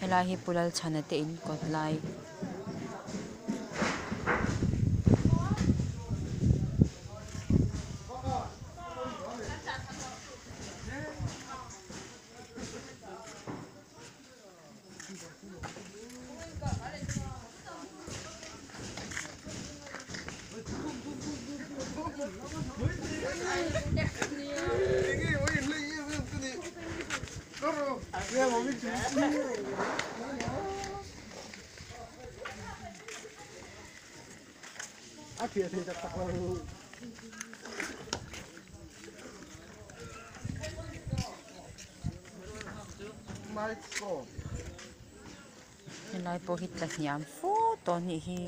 helai hi pulal chhana te in kot lai helai po hit la hiam fu to ni hi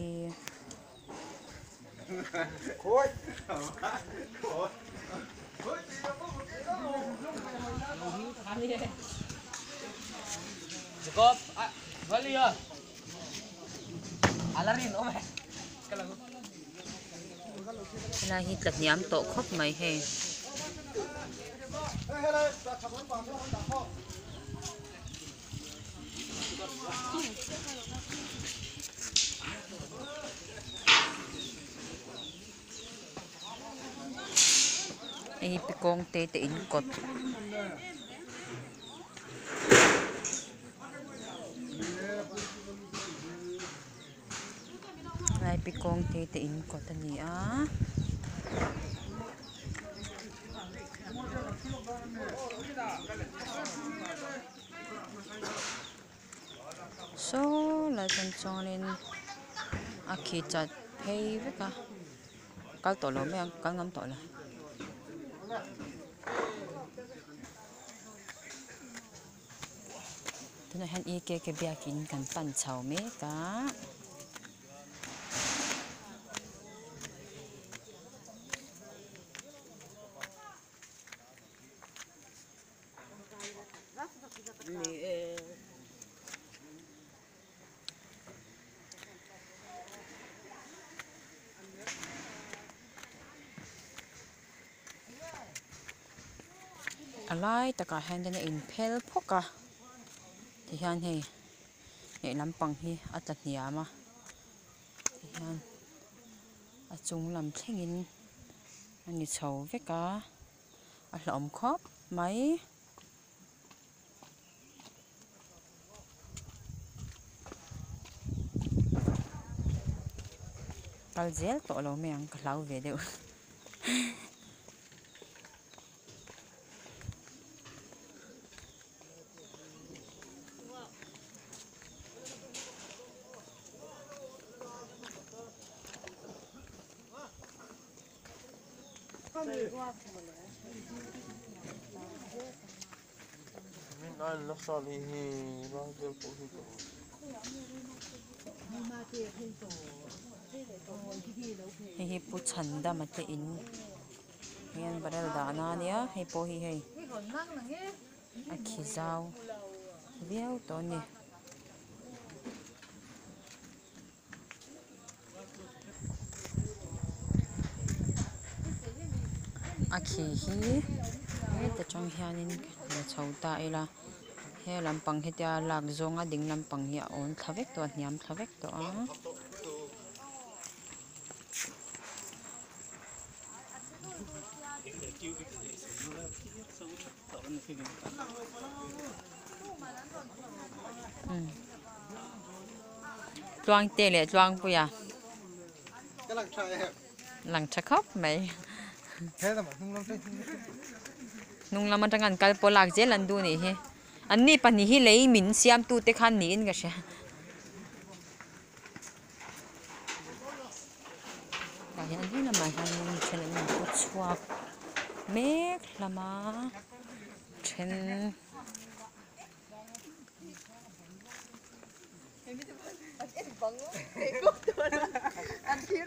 Cukup, balik ya. Alarin, oh my. helai hit la hiam to khop mai he ei pikong te te in kot lai pikong te te in kot ani a so la chan chonin a khi chat phei veka kal to lo me kal ngam to la tuna han i ke biakin kan pan chau me ka alai taka handen in phel phoka thì hian hei nei lampang hi atla hniama thì hian a chung lam thlengin ani chho veka a hlom khop mai kal zel to lo me ang klau ve deuh Min al salihi bagel pohito. hi pu chanda mate in hian barel da na nia hei po hi hei a khizau viau to ni a khi hi he ta chong hianin la chhota ela he lampang he tia lak zonga ding lampang hi a on thavek to hniam thavek to a chuang te le chuang puya Cái lăng trai hẹp. lang cha khop mai Thế là mà không lăng trai. nung lama tangan kal polak je lan du ni hi anni pani hi lei min siam tu te khan ni in ga sha ka hian hi lama hian ni chen in ko chuak mek lama chen Anh kia